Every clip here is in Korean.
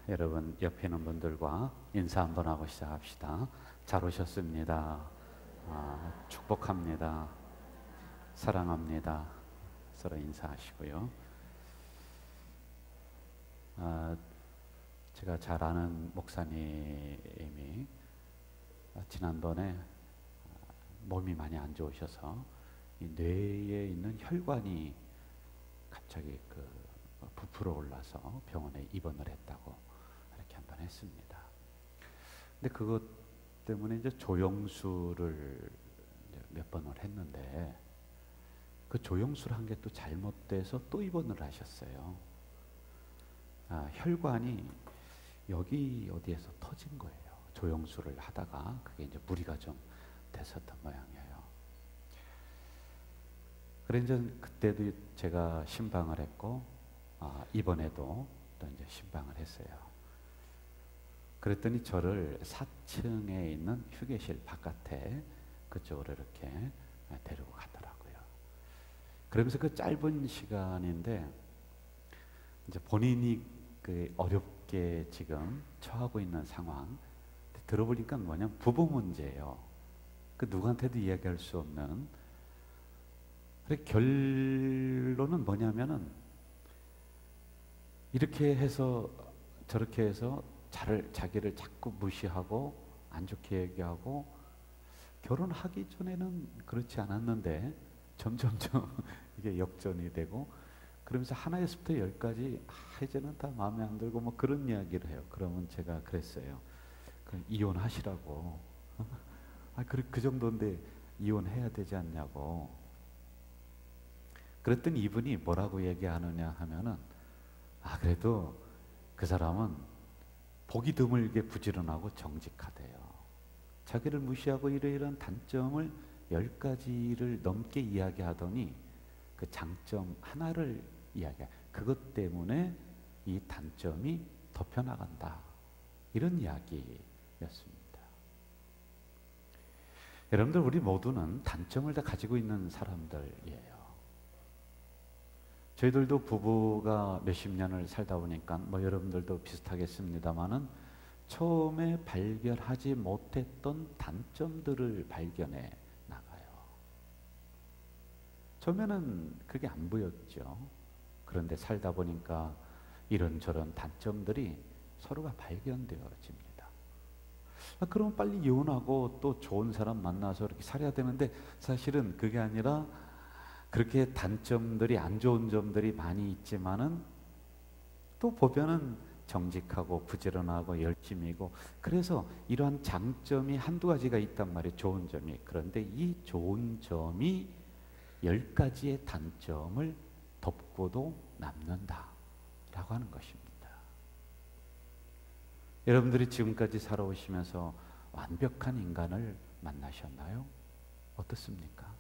여러분 옆에 있는 분들과 인사 한번 하고 시작합시다. 잘 오셨습니다. 축복합니다. 사랑합니다. 서로 인사하시고요. 제가 잘 아는 목사님이 지난번에 몸이 많이 안 좋으셔서 이 뇌에 있는 혈관이 갑자기 부풀어 올라서 병원에 입원을 했다고 이렇게 한번 했습니다. 근데 그것 때문에 이제 조영수를 이제 몇 번을 했는데 그 조영수를 한 게 또 잘못돼서 또 입원을 하셨어요. 혈관이 여기 어디에서 터진 거예요. 조영수를 하다가 그게 이제 무리가 좀 됐었던 모양이에요. 그래 이제 그때도 제가 신방을 했고 이번에도 또 이제 신방을 했어요. 그랬더니 저를 4층에 있는 휴게실 바깥에 그쪽으로 이렇게 데리고 가더라고요. 그러면서 그 짧은 시간인데 이제 본인이 어렵게 지금 처하고 있는 상황 들어보니까 뭐냐면 부부 문제예요. 그 누구한테도 이야기할 수 없는. 그래 결론은 뭐냐면은 이렇게 해서 저렇게 해서 자기를 자꾸 무시하고 안 좋게 얘기하고 결혼하기 전에는 그렇지 않았는데 점점점 이게 역전이 되고 그러면서 하나에서부터 열까지 이제는 다 마음에 안 들고 뭐 그런 이야기를 해요. 그러면 제가 그랬어요. 이혼하시라고. 그 정도인데 이혼해야 되지 않냐고. 그랬더니 이분이 뭐라고 얘기하느냐 하면은 그래도 그 사람은 보기 드물게 부지런하고 정직하대요. 자기를 무시하고 이러이러한 단점을 10가지를 넘게 이야기하더니 그 장점 하나를 이야기해. 그것 때문에 이 단점이 덮여나간다. 이런 이야기였습니다. 여러분들 우리 모두는 단점을 다 가지고 있는 사람들이에요. 저희들도 부부가 몇십 년을 살다 보니까 뭐 여러분들도 비슷하겠습니다만은 처음에 발견하지 못했던 단점들을 발견해 나가요. 처음에는 그게 안 보였죠. 그런데 살다 보니까 이런저런 단점들이 서로가 발견되어집니다. 그럼 빨리 이혼하고 또 좋은 사람 만나서 이렇게 살아야 되는데 사실은 그게 아니라 그렇게 단점들이 안 좋은 점들이 많이 있지만은 또 보면은 정직하고 부지런하고 열심히고 그래서 이러한 장점이 한두 가지가 있단 말이에요. 좋은 점이. 그런데 이 좋은 점이 10가지의 단점을 덮고도 남는다 라고 하는 것입니다. 여러분들이 지금까지 살아오시면서 완벽한 인간을 만나셨나요? 어떻습니까?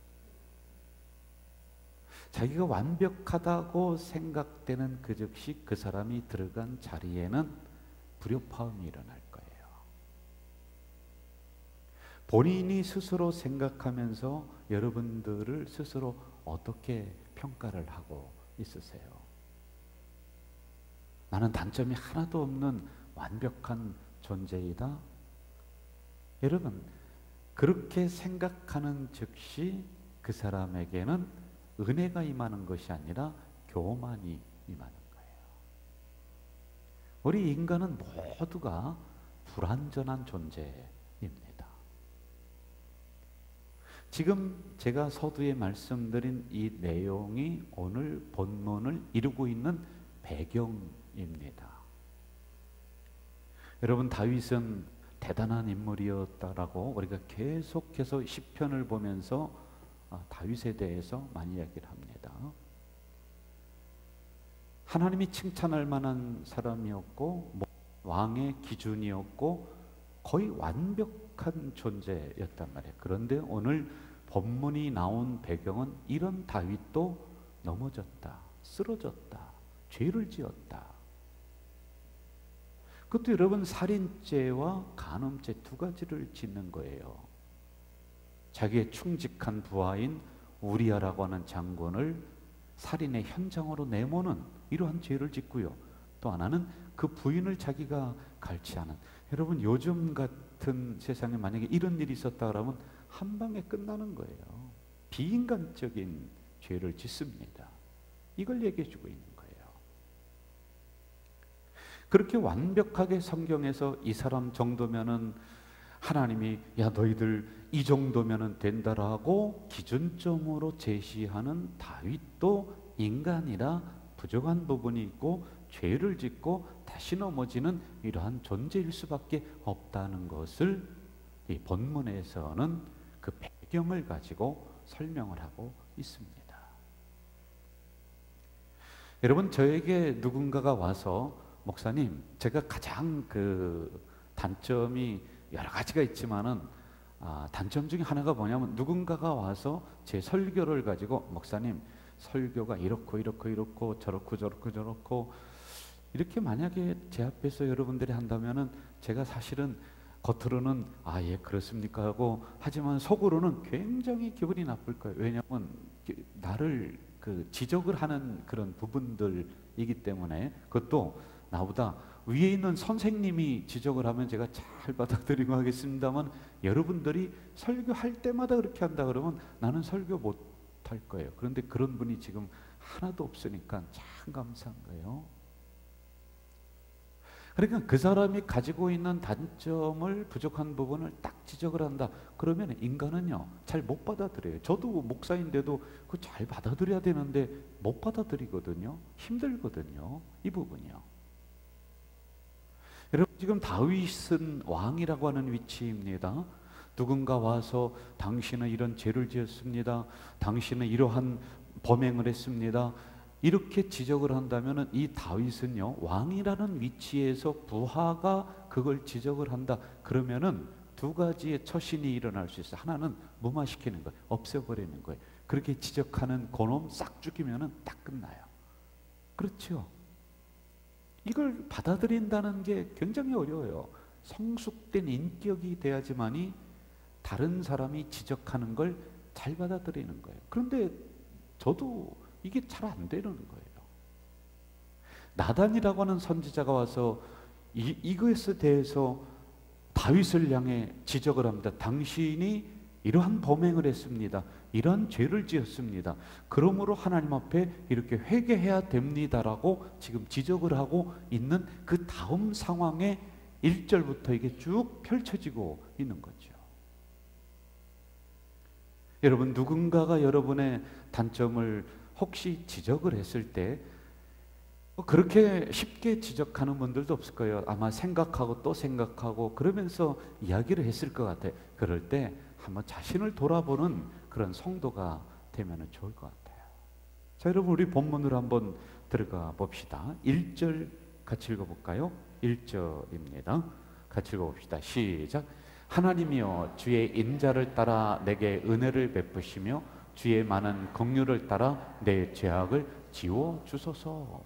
자기가 완벽하다고 생각되는 그 즉시 그 사람이 들어간 자리에는 불협화음이 일어날 거예요. 본인이 스스로 생각하면서 여러분들을 스스로 어떻게 평가를 하고 있으세요? 나는 단점이 하나도 없는 완벽한 존재이다. 여러분, 그렇게 생각하는 즉시 그 사람에게는 은혜가 임하는 것이 아니라 교만이 임하는 거예요. 우리 인간은 모두가 불완전한 존재입니다. 지금 제가 서두에 말씀드린 이 내용이 오늘 본문을 이루고 있는 배경입니다. 여러분, 다윗은 대단한 인물이었다라고 우리가 계속해서 시편을 보면서 다윗에 대해서 많이 이야기를 합니다. 하나님이 칭찬할 만한 사람이었고 왕의 기준이었고 거의 완벽한 존재였단 말이에요. 그런데 오늘 본문이 나온 배경은 이런 다윗도 넘어졌다, 쓰러졌다, 죄를 지었다. 그것도 여러분 살인죄와 간음죄 두 가지를 짓는 거예요. 자기의 충직한 부하인 우리아라고 하는 장군을 살인의 현장으로 내모는 이러한 죄를 짓고요. 또 하나는 그 부인을 자기가 갈취하는. 여러분, 요즘 같은 세상에 만약에 이런 일이 있었다 그러면 한 방에 끝나는 거예요. 비인간적인 죄를 짓습니다. 이걸 얘기해 주고 있는 거예요. 그렇게 완벽하게 성경에서 이 사람 정도면은 하나님이 야 너희들 이 정도면은 된다라고 기준점으로 제시하는 다윗도 인간이라 부족한 부분이 있고 죄를 짓고 다시 넘어지는 이러한 존재일 수밖에 없다는 것을 이 본문에서는 그 배경을 가지고 설명을 하고 있습니다. 여러분, 저에게 누군가가 와서 목사님, 제가 가장 그 단점이 여러 가지가 있지만은 단점 중에 하나가 뭐냐면, 누군가가 와서 제 설교를 가지고 목사님 설교가 이렇고 이렇고 이렇고 저렇고 저렇고 저렇고 이렇게 만약에 제 앞에서 여러분들이 한다면은 제가 사실은 겉으로는 예 그렇습니까 하고 하지만 속으로는 굉장히 기분이 나쁠 거예요. 왜냐하면 나를 그 지적을 하는 그런 부분들이기 때문에, 그것도 나보다 위에 있는 선생님이 지적을 하면 제가 잘 받아들이고 하겠습니다만, 여러분들이 설교할 때마다 그렇게 한다 그러면 나는 설교 못 할 거예요. 그런데 그런 분이 지금 하나도 없으니까 참 감사한 거예요. 그러니까 그 사람이 가지고 있는 단점을, 부족한 부분을 딱 지적을 한다 그러면 인간은요 잘 못 받아들여요. 저도 목사인데도 그거 잘 받아들여야 되는데 못 받아들이거든요. 힘들거든요, 이 부분이요. 여러분, 지금 다윗은 왕이라고 하는 위치입니다. 누군가 와서 당신은 이런 죄를 지었습니다, 당신은 이러한 범행을 했습니다, 이렇게 지적을 한다면 이 다윗은요 왕이라는 위치에서 부하가 그걸 지적을 한다 그러면은 두 가지의 처신이 일어날 수 있어요. 하나는 무마시키는 거예요. 없애버리는 거예요. 그렇게 지적하는 그놈 싹 죽이면은 딱 끝나요. 그렇죠? 이걸 받아들인다는 게 굉장히 어려워요. 성숙된 인격이 돼야지만이 다른 사람이 지적하는 걸 잘 받아들이는 거예요. 그런데 저도 이게 잘 안 되는 거예요. 나단이라고 하는 선지자가 와서 이것에 대해서 다윗을 향해 지적을 합니다. 당신이 이러한 범행을 했습니다, 이러한 죄를 지었습니다, 그러므로 하나님 앞에 이렇게 회개해야 됩니다라고 지금 지적을 하고 있는 그 다음 상황에 1절부터 이게 쭉 펼쳐지고 있는 거죠. 여러분, 누군가가 여러분의 단점을 혹시 지적을 했을 때 그렇게 쉽게 지적하는 분들도 없을 거예요. 아마 생각하고 또 생각하고 그러면서 이야기를 했을 것 같아요. 그럴 때 한번 자신을 돌아보는 그런 성도가 되면 좋을 것 같아요. 자, 여러분, 우리 본문으로 한번 들어가 봅시다. 1절 같이 읽어볼까요? 1절입니다. 같이 읽어봅시다. 시작. 하나님이여, 주의 인자를 따라 내게 은혜를 베푸시며 주의 많은 긍휼을 따라 내 죄악을 지워 주소서.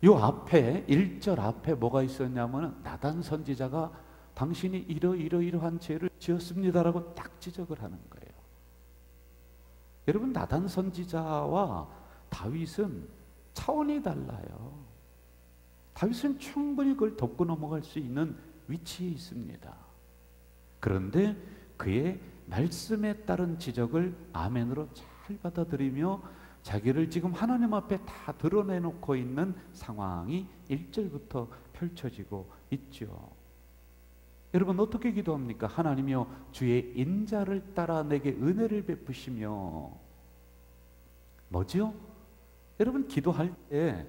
요 앞에 1절 앞에 뭐가 있었냐면 나단 선지자가 당신이 이러이러한 죄를 지었습니다라고 딱 지적을 하는 거예요. 여러분, 나단 선지자와 다윗은 차원이 달라요. 다윗은 충분히 그걸 덮고 넘어갈 수 있는 위치에 있습니다. 그런데 그의 말씀에 따른 지적을 아멘으로 잘 받아들이며 자기를 지금 하나님 앞에 다 드러내놓고 있는 상황이 1절부터 펼쳐지고 있죠. 여러분, 어떻게 기도합니까? 하나님이여, 주의 인자를 따라 내게 은혜를 베푸시며. 뭐죠? 여러분, 기도할 때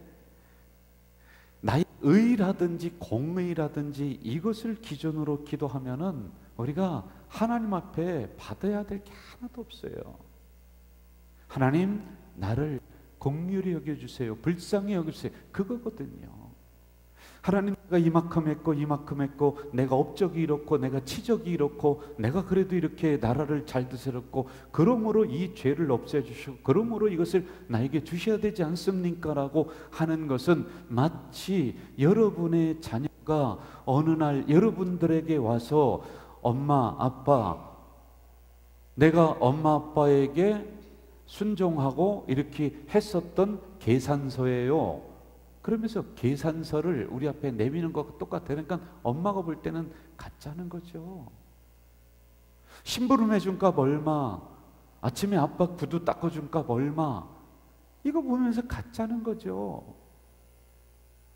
나의 의라든지 공의라든지 이것을 기준으로 기도하면은 우리가 하나님 앞에 받아야 될 게 하나도 없어요. 하나님, 나를 긍휼히 여겨주세요, 불쌍히 여겨주세요, 그거거든요. 하나님, 내가 이만큼 했고 내가 업적이 이렇고 내가 치적이 이렇고 내가 그래도 이렇게 나라를 잘 드스렸고 그러므로 이 죄를 없애주시고 그러므로 이것을 나에게 주셔야 되지 않습니까? 라고 하는 것은 마치 여러분의 자녀가 어느 날 여러분들에게 와서 엄마 아빠, 내가 엄마 아빠에게 순종하고 이렇게 했었던 계산서예요. 그러면서 계산서를 우리 앞에 내미는 것과 똑같아요. 그러니까 엄마가 볼 때는 가짜는 거죠. 심부름 해준 값 얼마, 아침에 아빠 구두 닦아준 값 얼마, 이거 보면서 가짜는 거죠.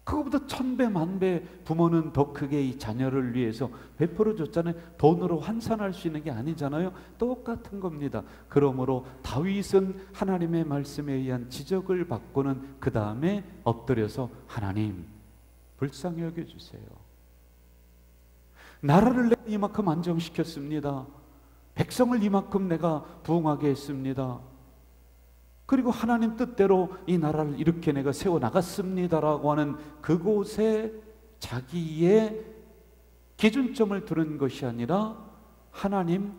그거보다 1000배 만배 부모는 더 크게 이 자녀를 위해서 베풀어 줬잖아요. 돈으로 환산할 수 있는 게 아니잖아요. 똑같은 겁니다. 그러므로 다윗은 하나님의 말씀에 의한 지적을 받고는 그 다음에 엎드려서 하나님 불쌍히 여겨주세요. 나라를 내가 이만큼 안정시켰습니다. 백성을 이만큼 내가 부흥하게 했습니다. 그리고 하나님 뜻대로 이 나라를 이렇게 내가 세워나갔습니다라고 하는 그곳에 자기의 기준점을 두는 것이 아니라 하나님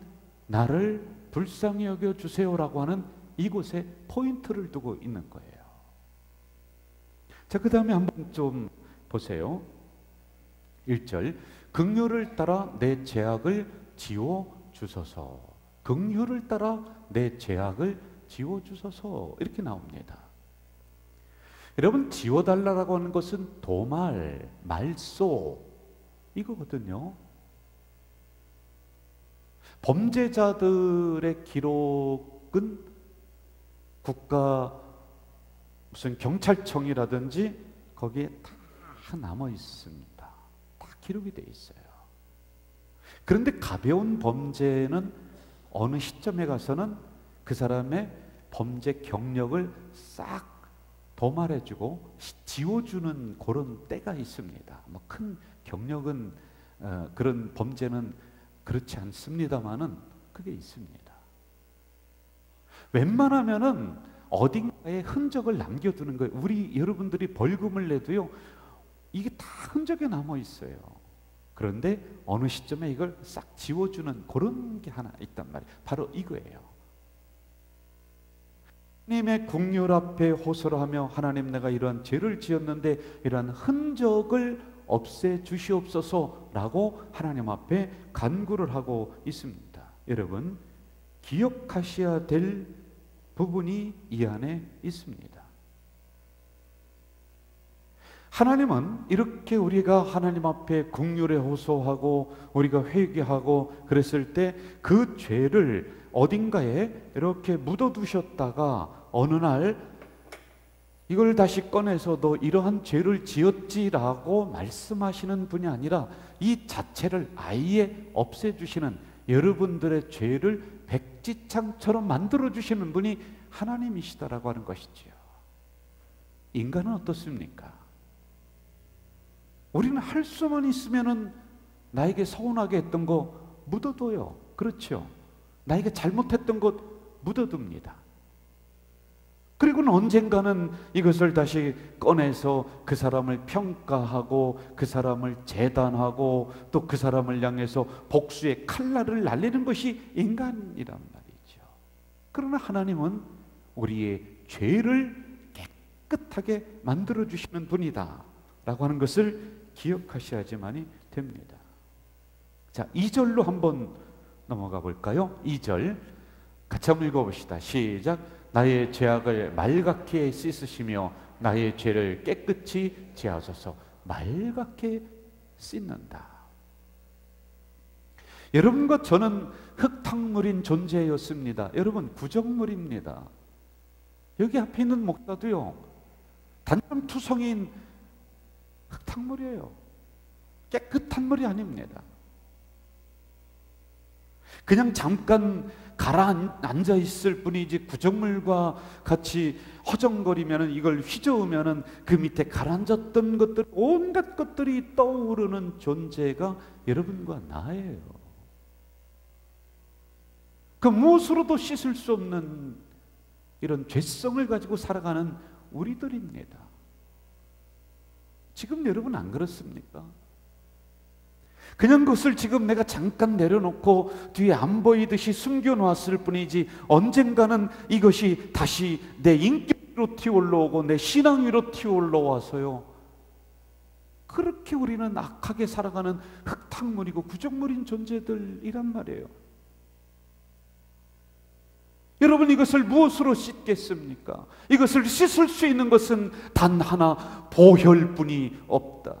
나를 불쌍히 여겨주세요라고 하는 이곳에 포인트를 두고 있는 거예요. 자, 그 다음에 한번 좀 보세요. 1절, 긍휼을 따라 내 죄악을 지워주소서. 긍휼을 따라 내 죄악을 지워주소서, 이렇게 나옵니다. 여러분, 지워달라고 하는 것은 도말, 말소 이거거든요. 범죄자들의 기록은 국가 무슨 경찰청이라든지 거기에 다 남아 있습니다. 다 기록이 돼 있어요. 그런데 가벼운 범죄는 어느 시점에 가서는 그 사람의 범죄 경력을 싹 도말해주고 지워주는 그런 때가 있습니다. 뭐 큰 경력은 그런 범죄는 그렇지 않습니다만은 그게 있습니다. 웬만하면은 어딘가에 흔적을 남겨두는 거예요. 우리 여러분들이 벌금을 내도요, 이게 다 흔적에 남아 있어요. 그런데 어느 시점에 이걸 싹 지워주는 그런 게 하나 있단 말이에요. 바로 이거예요. 하나님의 긍휼 앞에 호소를 하며 하나님, 내가 이러한 죄를 지었는데 이러한 흔적을 없애 주시옵소서라고 하나님 앞에 간구를 하고 있습니다. 여러분, 기억하셔야 될 부분이 이 안에 있습니다. 하나님은 이렇게 우리가 하나님 앞에 긍휼에 호소하고 우리가 회개하고 그랬을 때 그 죄를 어딘가에 이렇게 묻어두셨다가 어느 날 이걸 다시 꺼내서 너 이러한 죄를 지었지라고 말씀하시는 분이 아니라 이 자체를 아예 없애주시는, 여러분들의 죄를 백지창처럼 만들어주시는 분이 하나님이시다라고 하는 것이지요. 인간은 어떻습니까? 우리는 할 수만 있으면은 나에게 서운하게 했던 거 묻어둬요. 그렇죠? 나에게 잘못했던 것 묻어둡니다. 그리고는 언젠가는 이것을 다시 꺼내서 그 사람을 평가하고 그 사람을 재단하고 또 그 사람을 향해서 복수의 칼날을 날리는 것이 인간이란 말이죠. 그러나 하나님은 우리의 죄를 깨끗하게 만들어주시는 분이다 라고 하는 것을 기억하셔야지만이 됩니다. 자, 2절로 한번 넘어가 볼까요? 2절 같이 한번 읽어봅시다. 시작. 나의 죄악을 말갛게 씻으시며 나의 죄를 깨끗이 제하소서. 말갛게 씻는다. 여러분과 저는 흙탕물인 존재였습니다. 여러분, 구정물입니다. 여기 앞에 있는 목사도요, 단점투성인 흙탕물이에요. 깨끗한 물이 아닙니다. 그냥 잠깐 가라앉아 있을 뿐이지 구정물과 같이 허정거리면, 이걸 휘저으면 그 밑에 가라앉았던 것들, 온갖 것들이 떠오르는 존재가 여러분과 나예요. 그 무엇으로도 씻을 수 없는 이런 죄성을 가지고 살아가는 우리들입니다. 지금 여러분 안 그렇습니까? 그냥 그것을 지금 내가 잠깐 내려놓고 뒤에 안 보이듯이 숨겨놓았을 뿐이지 언젠가는 이것이 다시 내 인격 위로 튀어올라오고 내 신앙 위로 튀어올라와서요, 그렇게 우리는 악하게 살아가는 흙탕물이고 구정물인 존재들이란 말이에요. 여러분, 이것을 무엇으로 씻겠습니까? 이것을 씻을 수 있는 것은 단 하나, 보혈뿐이 없다.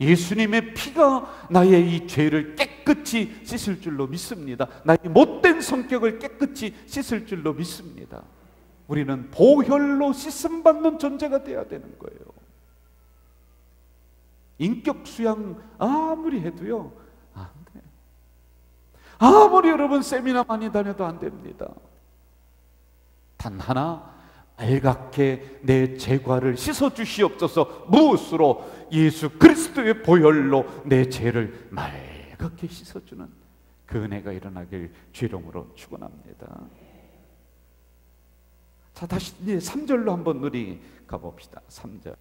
예수님의 피가 나의 이 죄를 깨끗이 씻을 줄로 믿습니다. 나의 못된 성격을 깨끗이 씻을 줄로 믿습니다. 우리는 보혈로 씻음받는 존재가 되어야 되는 거예요. 인격 수양 아무리 해도요, 안 돼. 아무리 여러분 세미나 많이 다녀도 안 됩니다. 단 하나, 알갛게 내 죄과를 씻어 주시옵소서. 무엇으로? 예수 그리스도의 보혈로 내 죄를 맑게 씻어주는 그 은혜가 일어나길 주이름으로 축원합니다. 자, 다시 이제 3절로 한번 우리 가봅시다. 3절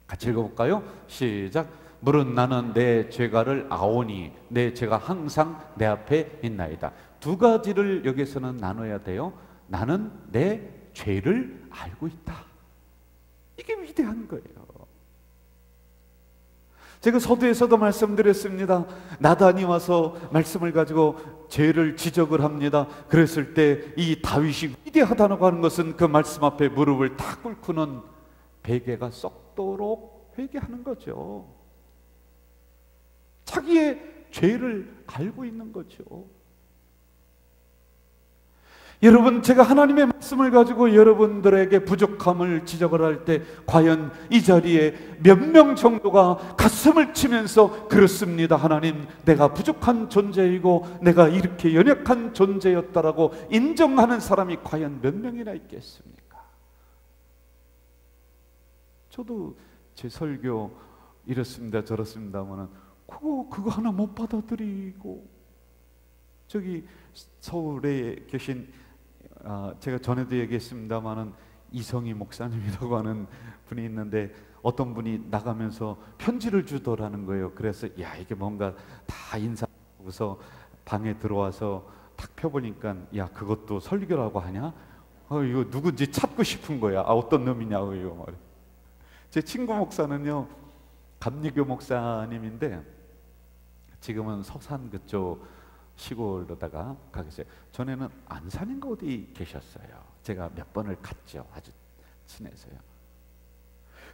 같이 읽어볼까요? 시작. 물은 나는 내 죄가를 아오니 내 죄가 항상 내 앞에 있나이다. 두 가지를 여기서는 나눠야 돼요. 나는 내 죄를 알고 있다. 이게 위대한 거예요. 제가 서두에서도 말씀드렸습니다. 나단이 와서 말씀을 가지고 죄를 지적을 합니다. 그랬을 때 이 다윗이 위대하다고 하는 것은 그 말씀 앞에 무릎을 탁 꿇고는 베개가 썩도록 회개하는 거죠. 자기의 죄를 알고 있는 거죠. 여러분, 제가 하나님의 말씀을 가지고 여러분들에게 부족함을 지적을 할 때 과연 이 자리에 몇 명 정도가 가슴을 치면서 그렇습니다, 하나님, 내가 부족한 존재이고 내가 이렇게 연약한 존재였다라고 인정하는 사람이 과연 몇 명이나 있겠습니까? 저도 제 설교 이렇습니다 저렇습니다 하면은 그거 하나 못 받아들이고, 저기 서울에 계신 제가 전에도 얘기했습니다마는 이성희 목사님이라고 하는 분이 있는데 어떤 분이 나가면서 편지를 주더라는 거예요. 그래서 야, 이게 뭔가 다 인사하고서 방에 들어와서 탁 펴보니까 야, 그것도 설교라고 하냐? 이거 누군지 찾고 싶은 거야. 어떤 놈이냐고요. 제 친구 목사는요, 감리교 목사님인데 지금은 서산 그쪽 시골로다가 가 계세요. 전에는 안산인가 어디 계셨어요. 제가 몇 번을 갔죠. 아주 친해서요.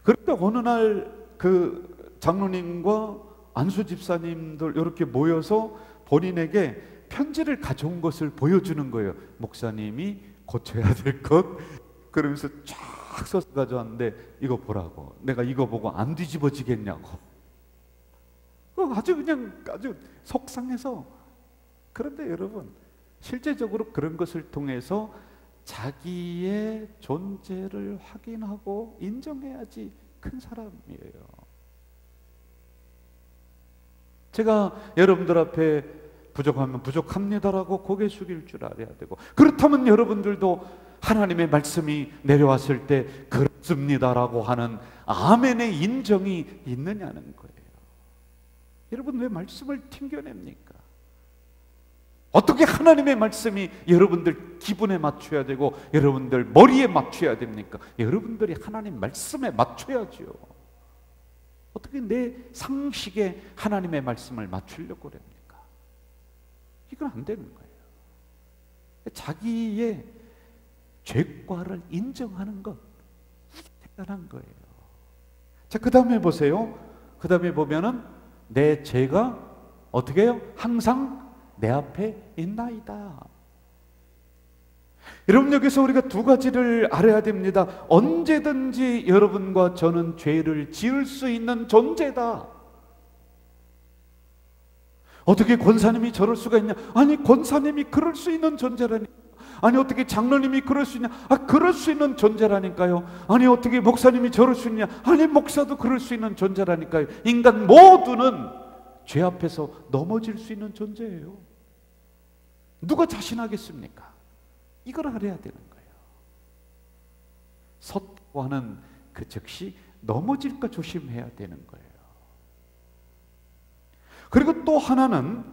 그런데 어느 날 그 장로님과 안수 집사님들 이렇게 모여서 본인에게 편지를 가져온 것을 보여주는 거예요. 목사님이 고쳐야 될 것. 그러면서 쫙 써서 가져왔는데 이거 보라고. 내가 이거 보고 안 뒤집어지겠냐고. 아주 속상해서. 그런데 여러분, 실제적으로 그런 것을 통해서 자기의 존재를 확인하고 인정해야지 큰 사람이에요. 제가 여러분들 앞에 부족하면 부족합니다라고 고개 숙일 줄 알아야 되고, 그렇다면 여러분들도 하나님의 말씀이 내려왔을 때 그렇습니다라고 하는 아멘의 인정이 있느냐는 거예요. 여러분, 왜 말씀을 튕겨냅니까? 어떻게 하나님의 말씀이 여러분들 기분에 맞춰야 되고 여러분들 머리에 맞춰야 됩니까? 여러분들이 하나님 말씀에 맞춰야죠. 어떻게 내 상식에 하나님의 말씀을 맞추려고 그럽니까? 이건 안 되는 거예요. 자기의 죄과를 인정하는 것, 대단한 거예요. 자, 그 다음에 보세요. 그 다음에 보면은 내 죄가 어떻게 해요? 항상 내 앞에 있나이다. 여러분, 여기서 우리가 두 가지를 알아야 됩니다. 언제든지 여러분과 저는 죄를 지을 수 있는 존재다. 어떻게 권사님이 저럴 수가 있냐? 아니, 권사님이 그럴 수 있는 존재라니. 아니, 어떻게 장로님이 그럴 수 있냐? 그럴 수 있는 존재라니까요. 아니, 어떻게 목사님이 저럴 수 있냐? 아니, 목사도 그럴 수 있는 존재라니까요. 인간 모두는 죄 앞에서 넘어질 수 있는 존재예요. 누가 자신하겠습니까? 이걸 알아야 되는 거예요. 섰고 하는 그 즉시 넘어질까 조심해야 되는 거예요. 그리고 또 하나는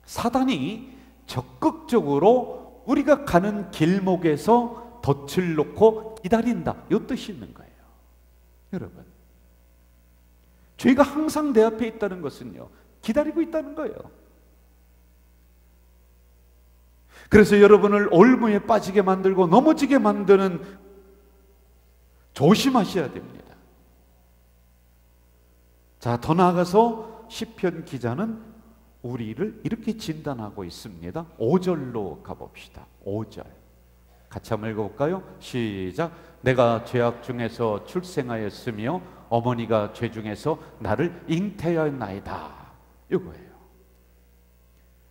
사단이 적극적으로 우리가 가는 길목에서 덫을 놓고 기다린다, 이 뜻이 있는 거예요. 여러분, 죄가 항상 내 앞에 있다는 것은요, 기다리고 있다는 거예요. 그래서 여러분을 올무에 빠지게 만들고 넘어지게 만드는, 조심하셔야 됩니다. 자, 더 나아가서 시편 기자는 우리를 이렇게 진단하고 있습니다. 5절로 가봅시다. 5절 같이 한번 읽어볼까요? 시작. 내가 죄악 중에서 출생하였으며 어머니가 죄 중에서 나를 잉태하였나이다. 이거예요.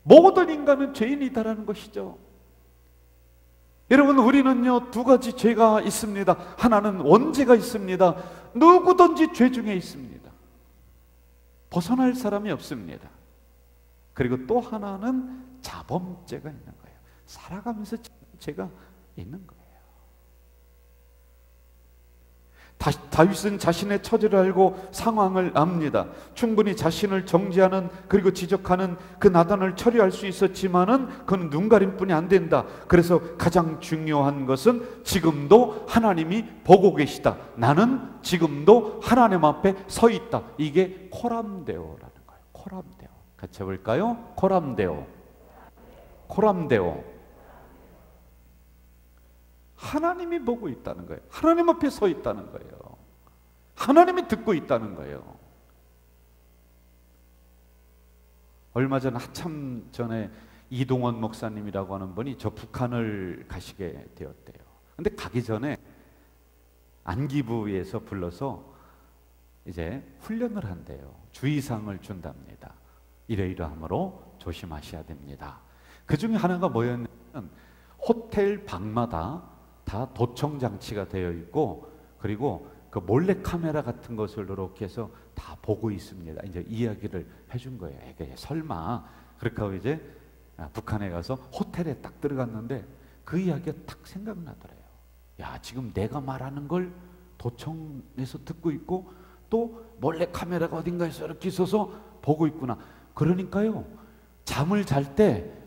모든 인간은 죄인이다라는 것이죠. 여러분, 우리는요, 두 가지 죄가 있습니다. 하나는 원죄가 있습니다. 누구든지 죄 중에 있습니다. 벗어날 사람이 없습니다. 그리고 또 하나는 자범죄가 있는 거예요. 살아가면서 죄가 있는 거예요. 다윗은 자신의 처지를 알고 상황을 압니다. 충분히 자신을 정죄하는, 그리고 지적하는 그 나단을 처리할 수 있었지만은 그는 눈가림뿐이 안 된다. 그래서 가장 중요한 것은 지금도 하나님이 보고 계시다. 나는 지금도 하나님 앞에 서 있다. 이게 코람데오라는 거예요. 코람데오. 같이 해볼까요? 코람데오. 코람데오. 하나님이 보고 있다는 거예요. 하나님 앞에 서 있다는 거예요. 하나님이 듣고 있다는 거예요. 얼마 전, 한참 전에 이동원 목사님이라고 하는 분이 저 북한을 가시게 되었대요. 근데 가기 전에 안기부에서 불러서 이제 훈련을 한대요. 주의사항을 준답니다. 이러이러함으로 조심하셔야 됩니다. 그 중에 하나가 뭐였냐면, 호텔 방마다 다 도청 장치가 되어 있고, 그리고 그 몰래 카메라 같은 것을 이렇게 해서 다 보고 있습니다. 이제 이야기를 해준 거예요. 이게 설마 그렇게 하고 이제 북한에 가서 호텔에 딱 들어갔는데 그 이야기가 딱 생각나더래요. 야, 지금 내가 말하는 걸 도청에서 듣고 있고 또 몰래 카메라가 어딘가에서 이렇게 있어서 보고 있구나. 그러니까요, 잠을 잘 때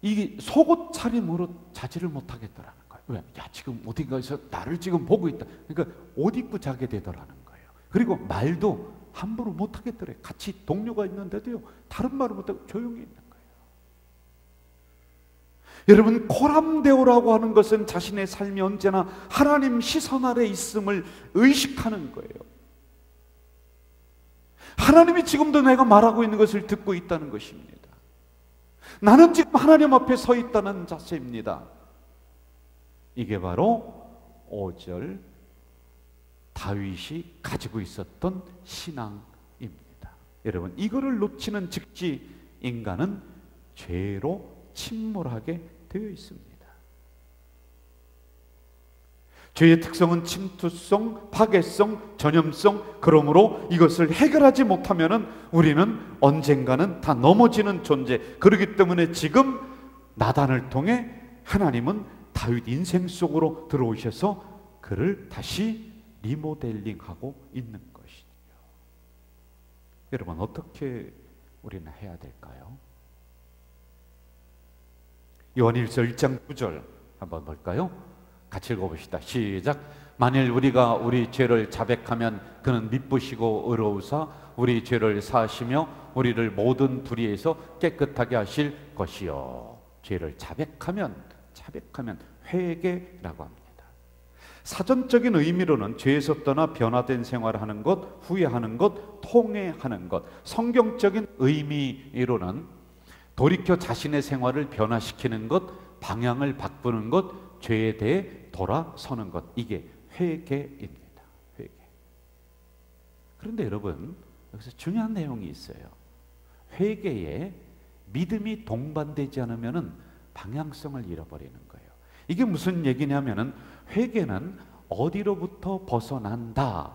이 속옷 차림으로 자지를 못하겠더라는 거예요. 왜? 야, 지금 어딘가에서 나를 지금 보고 있다. 그러니까 옷 입고 자게 되더라는 거예요. 그리고 말도 함부로 못하겠더래요. 같이 동료가 있는데도요, 다른 말을 못하고 조용히 있는 거예요. 여러분, 코람데오라고 하는 것은 자신의 삶이 언제나 하나님 시선 아래 있음을 의식하는 거예요. 하나님이 지금도 내가 말하고 있는 것을 듣고 있다는 것입니다. 나는 지금 하나님 앞에 서 있다는 자세입니다. 이게 바로 5절 다윗이 가지고 있었던 신앙입니다. 여러분, 이거를 놓치는 즉시 인간은 죄로 침몰하게 되어 있습니다. 죄의 특성은 침투성, 파괴성, 전염성. 그러므로 이것을 해결하지 못하면은 우리는 언젠가는 다 넘어지는 존재. 그렇기 때문에 지금 나단을 통해 하나님은 다윗 인생 속으로 들어오셔서 그를 다시 리모델링하고 있는 것이죠. 여러분, 어떻게 우리는 해야 될까요? 요한일서 1장 9절 한번 볼까요? 같이 읽어봅시다. 시작. 만일 우리가 우리 죄를 자백하면 그는 미쁘시고 의로우사 우리 죄를 사하시며 우리를 모든 불의에서 깨끗하게 하실 것이요. 죄를 자백하면 회개라고 합니다. 사전적인 의미로는 죄에서 떠나 변화된 생활을 하는 것, 후회하는 것, 통회하는 것. 성경적인 의미로는 돌이켜 자신의 생활을 변화시키는 것, 방향을 바꾸는 것, 죄에 대해 돌아서는 것. 이게 회개입니다. 회개. 그런데 여러분, 여기서 중요한 내용이 있어요. 회개에 믿음이 동반되지 않으면 방향성을 잃어버리는 거예요. 이게 무슨 얘기냐면은, 회개는 어디로부터 벗어난다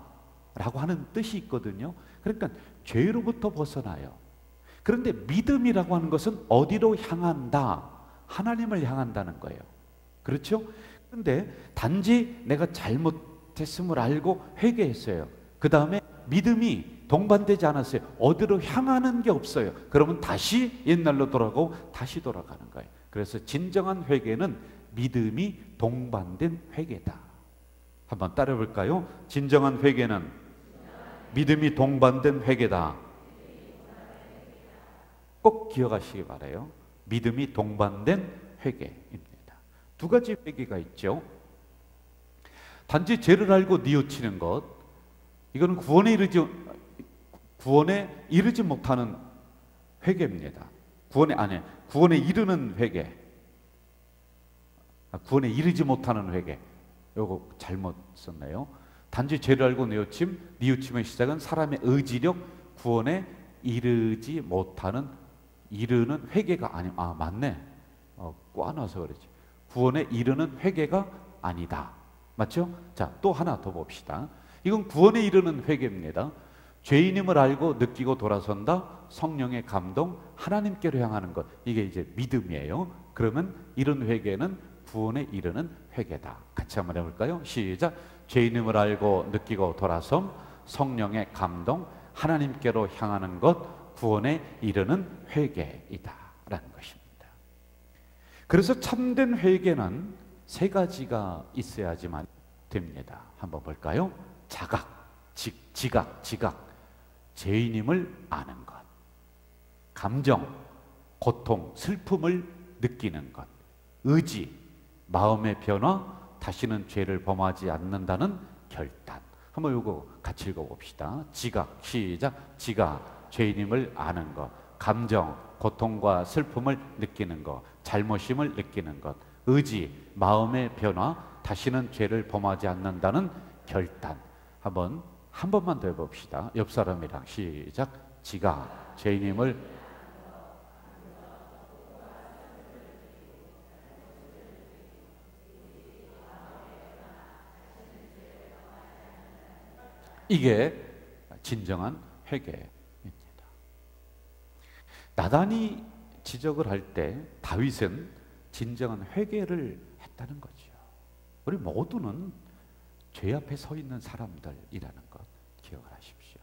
라고 하는 뜻이 있거든요. 그러니까 죄로부터 벗어나요. 그런데 믿음이라고 하는 것은 어디로 향한다? 하나님을 향한다는 거예요. 그렇죠? 그런데 단지 내가 잘못했음을 알고 회개했어요. 그 다음에 믿음이 동반되지 않았어요. 어디로 향하는 게 없어요. 그러면 다시 옛날로 돌아가고 다시 돌아가는 거예요. 그래서 진정한 회개는 믿음이 동반된 회개다. 한번 따라 볼까요? 진정한 회개는 믿음이 동반된 회개다. 꼭 기억하시기 바라요. 믿음이 동반된 회개입니다. 두 가지 회개가 있죠. 단지 죄를 알고 뉘우치는 것, 이거는 구원에 이르지 못하는 회개입니다. 구원에 이르는 회개. 구원에 이르지 못하는 회개. 요거 잘못 썼네요. 단지 죄를 알고 뉘우침의 시작은 사람의 의지력, 구원에 이르지 못하는, 이르는 회개가 맞네. 꽈놔서 그렇지. 구원에 이르는 회개가 아니다. 맞죠? 자, 또 하나 더 봅시다. 이건 구원에 이르는 회개입니다. 죄인임을 알고 느끼고 돌아선다. 성령의 감동, 하나님께로 향하는 것. 이게 이제 믿음이에요. 그러면 이런 회개는 구원에 이르는 회개다. 같이 한번 해볼까요? 시작. 죄인임을 알고 느끼고 돌아섬, 성령의 감동, 하나님께로 향하는 것, 구원에 이르는 회개이다 라는 것입니다. 그래서 참된 회개는 세 가지가 있어야지만 됩니다. 한번 볼까요? 지각. 죄인임을 아는 것. 감정, 고통, 슬픔을 느끼는 것. 의지, 마음의 변화, 다시는 죄를 범하지 않는다는 결단. 한번 이거 같이 읽어봅시다. 지각, 시작. 지각, 죄인임을 아는 것. 감정, 고통과 슬픔을 느끼는 것. 잘못임을 느끼는 것. 의지, 마음의 변화, 다시는 죄를 범하지 않는다는 결단. 한 번만 더 해봅시다. 옆 사람이랑 시작. 지각, 죄인임을 이게 진정한 회개입니다. 나단이 지적을 할 때 다윗은 진정한 회개를 했다는 거죠. 우리 모두는 죄 앞에 서 있는 사람들이라는 것 기억을 하십시오.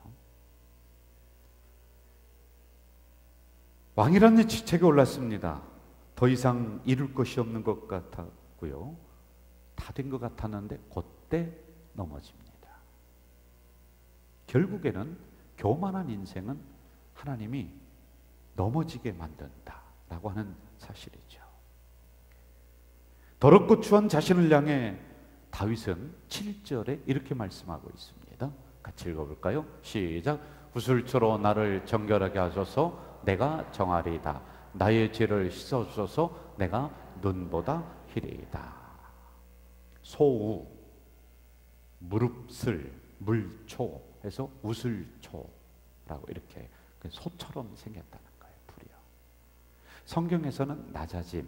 왕이라는 지책에 올랐습니다. 더 이상 이룰 것이 없는 것 같았고요. 다 된 것 같았는데 그때 넘어집니다. 결국에는 교만한 인생은 하나님이 넘어지게 만든다라고 하는 사실이죠. 더럽고 추한 자신을 향해 다윗은 7절에 이렇게 말씀하고 있습니다. 같이 읽어볼까요? 시작. 구슬초로 나를 정결하게 하소서. 내가 정하리이다. 나의 죄를 씻어주소서. 내가 눈보다 희리이다. 소우, 무릅슬, 물초 해서 우슬초라고 이렇게 소처럼 생겼다는 거예요. 불이요. 성경에서는 낮아짐,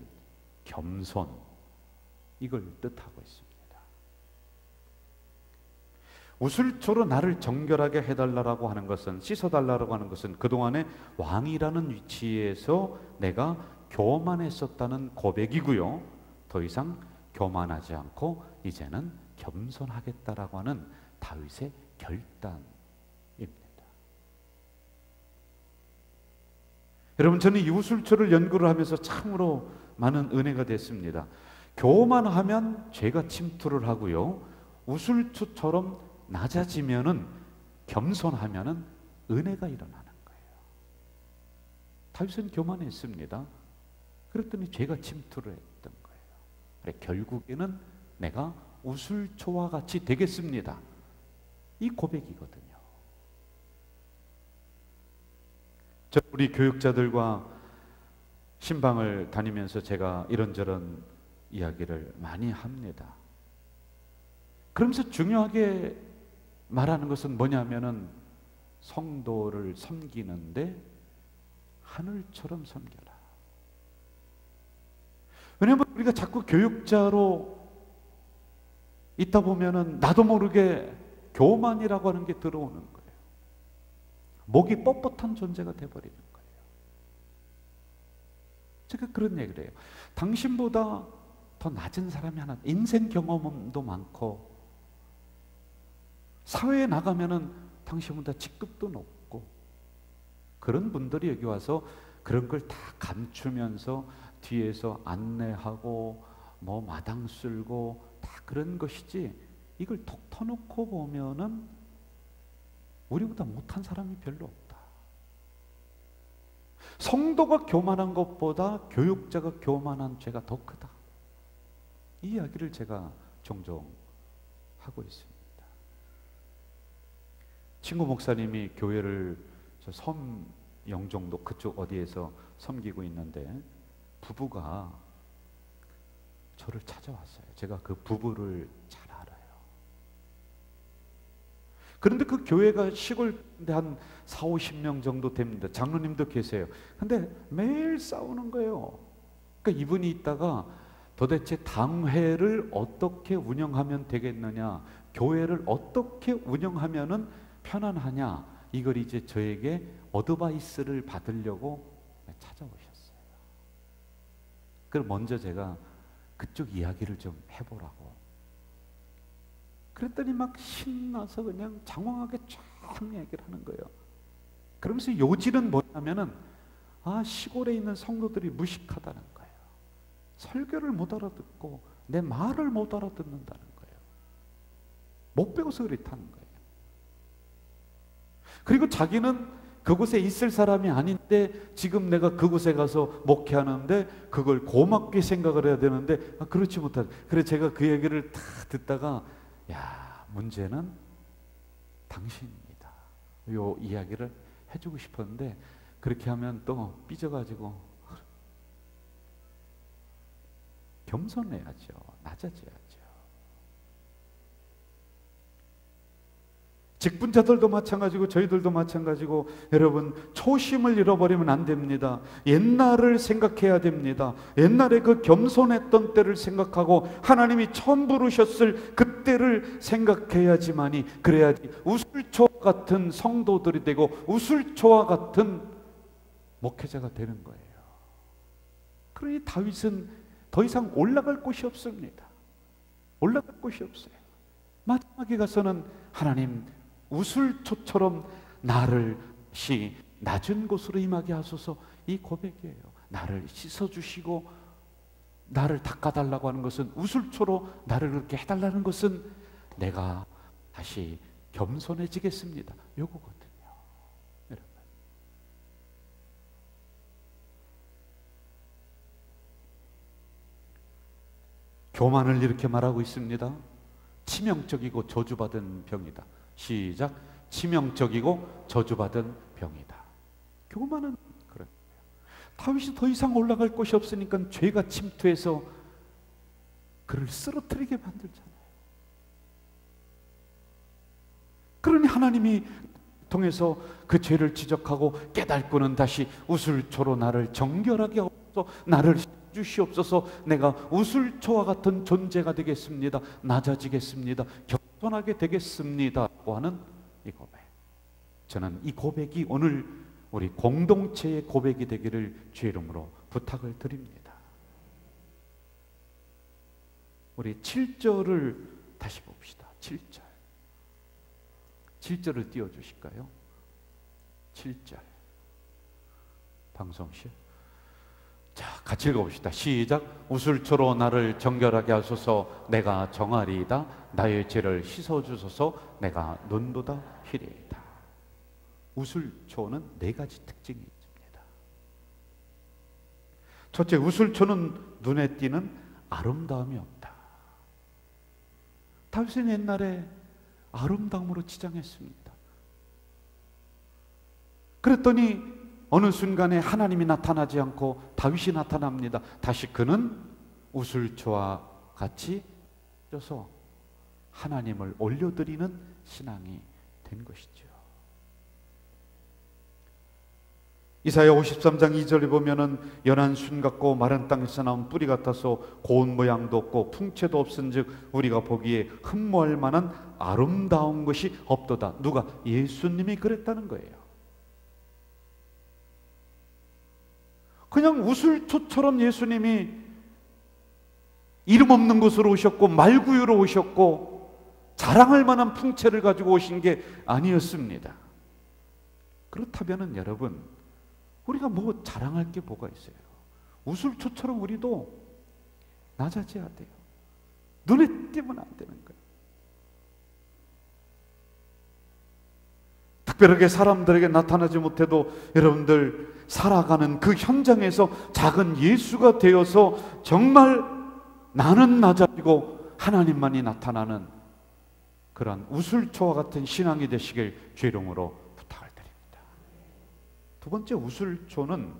겸손 이걸 뜻하고 있습니다. 우슬초로 나를 정결하게 해달라고 하는 것은, 씻어달라고 하는 것은 그동안에 왕이라는 위치에서 내가 교만했었다는 고백이고요. 더 이상 교만하지 않고 이제는 겸손하겠다라고 하는 다윗의 결단입니다. 여러분, 저는 이 우슬초를 연구를 하면서 참으로 많은 은혜가 됐습니다. 교만하면 죄가 침투를 하고요. 우슬초처럼 낮아지면은, 겸손하면은 은혜가 일어나는 거예요. 다윗은 교만했습니다. 그랬더니 죄가 침투를 했던 거예요. 그래, 결국에는 내가 우슬초와 같이 되겠습니다. 이 고백이거든요. 우리 교육자들과 신방을 다니면서 제가 이런저런 이야기를 많이 합니다. 그러면서 중요하게 말하는 것은 뭐냐면은 성도를 섬기는데 하늘처럼 섬겨라. 왜냐하면 우리가 자꾸 교육자로 있다 보면은 나도 모르게 교만이라고 하는 게 들어오는 거예요. 목이 뻣뻣한 존재가 돼버리는 거예요. 제가 그런 얘기를 해요. 당신보다 더 낮은 사람이 하나, 인생 경험도 많고 사회에 나가면은 당신보다 직급도 높고, 그런 분들이 여기 와서 그런 걸 다 감추면서 뒤에서 안내하고 뭐 마당 쓸고 다 그런 것이지, 이걸 톡 터놓고 보면은 우리보다 못한 사람이 별로 없다. 성도가 교만한 것보다 교육자가 교만한 죄가 더 크다. 이 이야기를 제가 종종 하고 있습니다. 친구 목사님이 교회를 섬 영종도 그쪽 어디에서 섬기고 있는데 부부가 저를 찾아왔어요. 제가 그 부부를 잘 알아요. 그런데 그 교회가 시골인데 한 40-50명 정도 됩니다. 장로님도 계세요. 근데 매일 싸우는 거예요. 그러니까 이분이 있다가 도대체 당회를 어떻게 운영하면 되겠느냐, 교회를 어떻게 운영하면은 편안하냐, 이걸 이제 저에게 어드바이스를 받으려고 찾아오셨어요. 그럼 먼저 제가 그쪽 이야기를 좀 해보라고. 그랬더니 막 신나서 그냥 장황하게 쫙 얘기를 하는 거예요. 그러면서 요지는 뭐냐면은 시골에 있는 성도들이 무식하다는 거예요. 설교를 못 알아듣고 내 말을 못 알아듣는다는 거예요. 못 배워서 그렇다는 거예요. 그리고 자기는 그곳에 있을 사람이 아닌데 지금 내가 그곳에 가서 목회하는데 그걸 고맙게 생각을 해야 되는데 그렇지 못하죠. 그래서 제가 그 얘기를 다 듣다가 문제는 당신입니다. 요 이야기를 해주고 싶었는데 그렇게 하면 또 삐져가지고 겸손해야죠. 낮아져야죠. 직분자들도 마찬가지고 저희들도 마찬가지고 여러분 초심을 잃어버리면 안 됩니다. 옛날을 생각해야 됩니다. 옛날에 그 겸손했던 때를 생각하고 하나님이 처음 부르셨을 그때를 생각해야지만이 그래야지 우슬초와 같은 성도들이 되고 우슬초와 같은 목회자가 되는 거예요. 그러니 다윗은 더 이상 올라갈 곳이 없습니다. 올라갈 곳이 없어요. 마지막에 가서는 하나님 우슬초처럼 나를 낮은 곳으로 임하게 하소서, 이 고백이에요. 나를 씻어주시고 나를 닦아달라고 하는 것은, 우슬초로 나를 그렇게 해달라는 것은 내가 다시 겸손해지겠습니다, 요거거든요. 여러분, 교만을 이렇게 말하고 있습니다. 치명적이고 저주받은 병이다. 시작. 치명적이고 저주받은 병이다. 교만은 그런 거예요. 다윗이 더 이상 올라갈 곳이 없으니까 죄가 침투해서 그를 쓰러뜨리게 만들잖아요. 그러니 하나님이 통해서 그 죄를 지적하고 깨닫고는 다시 우슬초로 나를 정결하게 하옵소서, 나를 주시옵소서, 내가 우슬초와 같은 존재가 되겠습니다, 낮아지겠습니다, 겸손하게 되겠습니다 라고 하는 이 고백. 저는 이 고백이 오늘 우리 공동체의 고백이 되기를 주의 이름으로 부탁을 드립니다. 우리 7절을 다시 봅시다. 7절. 7절을 띄워주실까요? 7절. 방송실. 자, 같이 읽어봅시다. 시작. 우슬초로 나를 정결하게 하소서, 내가 정하리이다. 나의 죄를 씻어주소서, 내가 눈보다 희리이다. 우슬초는 4가지 특징이 있습니다. 첫째, 우슬초는 눈에 띄는 아름다움이 없다. 다윗은 옛날에 아름다움으로 치장했습니다. 그랬더니 어느 순간에 하나님이 나타나지 않고 다윗이 나타납니다. 다시 그는 우슬초와 같이 쪄서 하나님을 올려드리는 신앙이 된 것이죠. 이사야 53장 2절에 보면은 연한 순 같고 마른 땅에서 나온 뿌리 같아서 고운 모양도 없고 풍채도 없은즉 우리가 보기에 흠모할 만한 아름다운 것이 없도다. 누가? 예수님이 그랬다는 거예요. 그냥 우슬초처럼 예수님이 이름 없는 곳으로 오셨고 말구유로 오셨고 자랑할 만한 풍채를 가지고 오신 게 아니었습니다. 그렇다면은 여러분, 우리가 뭐 자랑할 게 뭐가 있어요? 우슬초처럼 우리도 낮아져야 돼요. 눈에 띄면 안 되는 거예요. 특별하게 사람들에게 나타나지 못해도 여러분들 살아가는 그 현장에서 작은 예수가 되어서 정말 나는 나 자리고 하나님만이 나타나는 그러한 우슬초와 같은 신앙이 되시길 주의 이름으로 부탁을 드립니다. 두 번째 우슬초는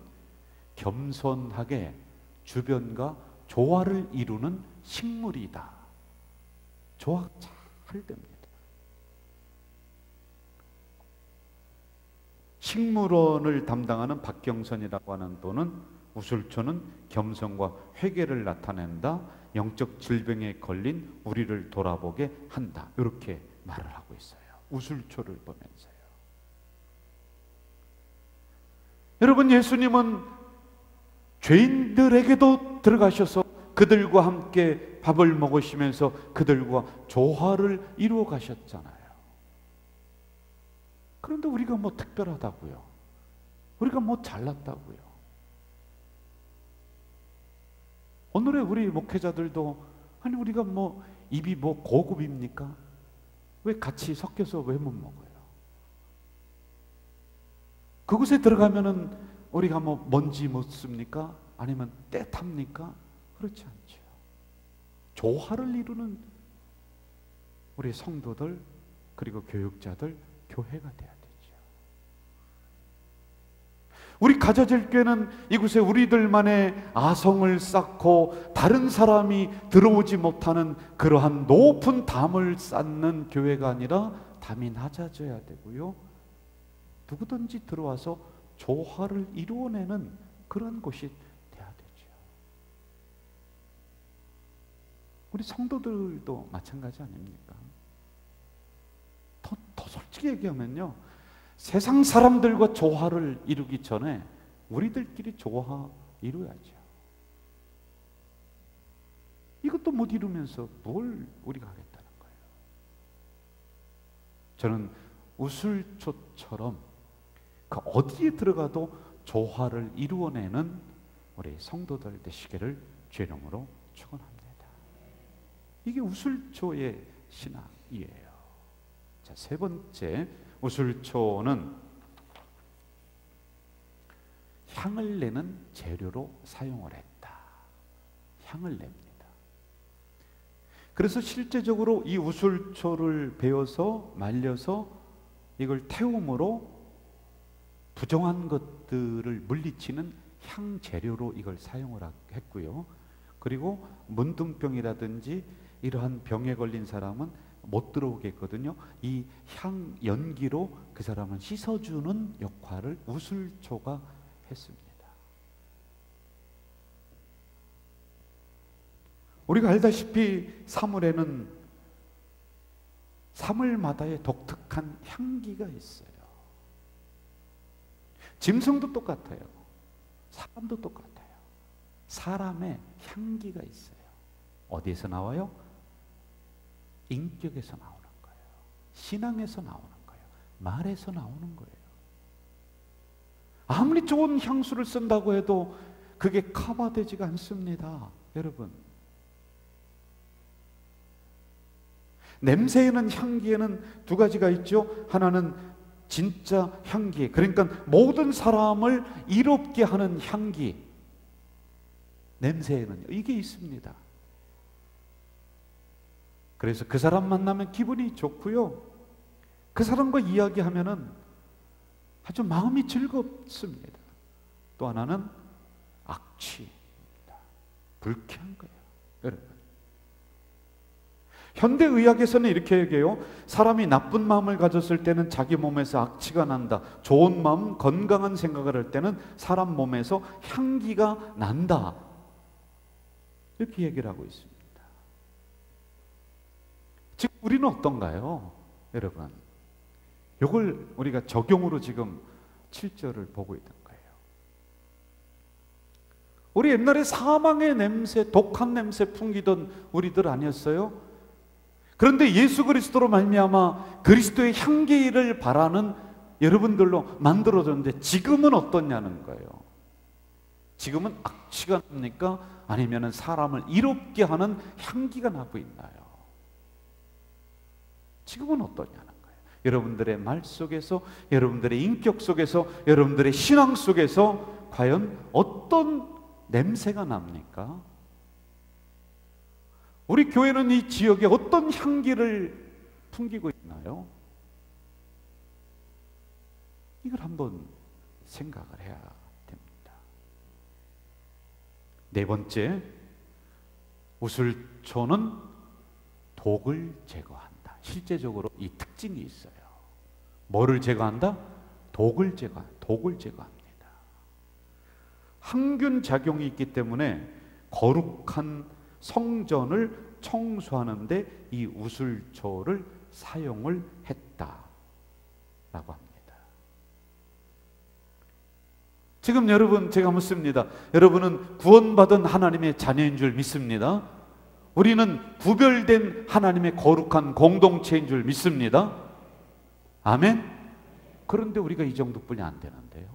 겸손하게 주변과 조화를 이루는 식물이다. 조화가 잘 됩니다. 식물원을 담당하는 박경선이라고 하는 분은 우슬초는 겸손과 회개를 나타낸다. 영적 질병에 걸린 우리를 돌아보게 한다. 이렇게 말을 하고 있어요. 우슬초를 보면서요. 여러분, 예수님은 죄인들에게도 들어가셔서 그들과 함께 밥을 먹으시면서 그들과 조화를 이루어 가셨잖아요. 그런데 우리가 뭐 특별하다고요? 우리가 뭐 잘났다고요? 오늘의 우리 목회자들도 아니 우리가 뭐 입이 뭐 고급입니까? 왜 같이 섞여서 왜 못 먹어요? 그곳에 들어가면은 우리가 뭐 먼지 묻습니까? 아니면 때 탑니까? 그렇지 않죠. 조화를 이루는 우리 성도들 그리고 교육자들 교회가 돼야 되죠. 우리 가져질 교회는 이곳에 우리들만의 아성을 쌓고 다른 사람이 들어오지 못하는 그러한 높은 담을 쌓는 교회가 아니라 담이 낮아져야 되고요. 누구든지 들어와서 조화를 이루어내는 그런 곳이 돼야 되죠. 우리 성도들도 마찬가지 아닙니까? 더 솔직히 얘기하면요, 세상 사람들과 조화를 이루기 전에 우리들끼리 조화 이루어야죠. 이것도 못 이루면서 뭘 우리가 하겠다는 거예요. 저는 우슬초처럼 그 어디에 들어가도 조화를 이루어내는 우리 성도들 되시기를 주의 이름으로 축원합니다. 이게 우슬초의 신앙이에요. 자, 세 번째 우슬초는 향을 내는 재료로 사용을 했다. 향을 냅니다. 그래서 실제적으로 이 우슬초를 베어서 말려서 이걸 태움으로 부정한 것들을 물리치는 향 재료로 이걸 사용을 했고요. 그리고 문둥병이라든지 이러한 병에 걸린 사람은 못 들어오게 했거든요. 이 향 연기로 그 사람을 씻어주는 역할을 우슬초가 했습니다. 우리가 알다시피 사물에는 사물마다의 독특한 향기가 있어요. 짐승도 똑같아요. 사람도 똑같아요. 사람의 향기가 있어요. 어디에서 나와요? 인격에서 나오는 거예요. 신앙에서 나오는 거예요. 말에서 나오는 거예요. 아무리 좋은 향수를 쓴다고 해도 그게 커버되지가 않습니다. 여러분, 냄새에는 향기에는 두 가지가 있죠. 하나는 진짜 향기, 그러니까 모든 사람을 이롭게 하는 향기, 냄새에는 이게 있습니다. 그래서 그 사람 만나면 기분이 좋고요, 그 사람과 이야기하면은 아주 마음이 즐겁습니다. 또 하나는 악취입니다. 불쾌한 거예요. 여러분, 현대의학에서는 이렇게 얘기해요. 사람이 나쁜 마음을 가졌을 때는 자기 몸에서 악취가 난다. 좋은 마음, 건강한 생각을 할 때는 사람 몸에서 향기가 난다. 이렇게 얘기를 하고 있습니다. 즉 우리는 어떤가요? 여러분, 이걸 우리가 적용으로 지금 7절을 보고 있는 거예요. 우리 옛날에 사망의 냄새, 독한 냄새 풍기던 우리들 아니었어요? 그런데 예수 그리스도로 말미암아 그리스도의 향기를 바라는 여러분들로 만들어졌는데 지금은 어떻냐는 거예요. 지금은 악취가 납니까? 아니면 사람을 이롭게 하는 향기가 나고 있나요? 지금은 어떠냐는 거예요. 여러분들의 말 속에서, 여러분들의 인격 속에서, 여러분들의 신앙 속에서 과연 어떤 냄새가 납니까? 우리 교회는 이 지역에 어떤 향기를 풍기고 있나요? 이걸 한번 생각을 해야 됩니다. 네 번째, 우슬초는 독을 제거한다. 실제적으로 이 특징이 있어요. 뭐를 제거한다? 독을 제거합니다. 항균 작용이 있기 때문에 거룩한 성전을 청소하는데 이 우슬초를 사용을 했다라고 합니다. 지금 여러분, 제가 묻습니다. 여러분은 구원받은 하나님의 자녀인 줄 믿습니다. 우리는 구별된 하나님의 거룩한 공동체인 줄 믿습니다. 아멘. 그런데 우리가 이 정도뿐이 안 되는데요.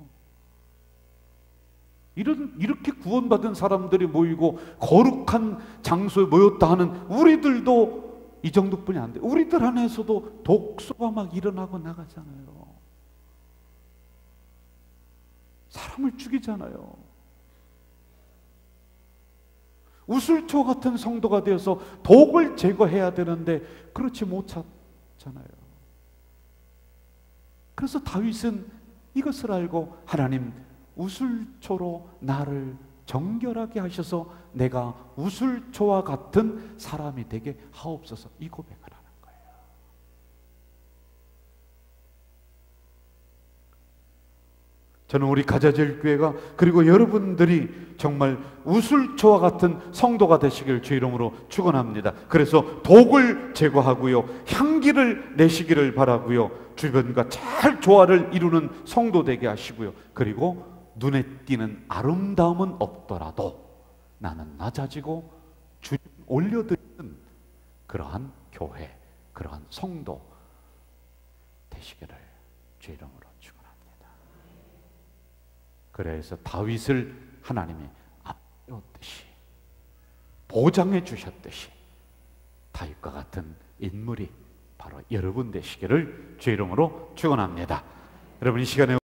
이렇게 구원받은 사람들이 모이고 거룩한 장소에 모였다 하는 우리들도 이 정도뿐이 안 돼요. 우리들 안에서도 독소가 막 일어나고 나가잖아요. 사람을 죽이잖아요. 우슬초 같은 성도가 되어서 독을 제거해야 되는데 그렇지 못하잖아요. 그래서 다윗은 이것을 알고 하나님, 우슬초로 나를 정결하게 하셔서 내가 우슬초와 같은 사람이 되게 하옵소서, 이 고백을 하는 거예요. 저는 우리 가자젤교회가, 그리고 여러분들이 정말 우슬초와 같은 성도가 되시길 주 이름으로 축원합니다. 그래서 독을 제거하고요, 향기를 내시기를 바라고요, 주변과 잘 조화를 이루는 성도 되게 하시고요, 그리고 눈에 띄는 아름다움은 없더라도 나는 낮아지고 주님 올려드리는 그러한 교회, 그러한 성도 되시기를 주 이름으로 축원합니다. 그래서 다윗을 하나님이 앞세웠듯이, 보장해 주셨듯이 다윗과 같은 인물이 바로 여러분 되시기를 주 이름으로 축원합니다. 여러분, 이 시간에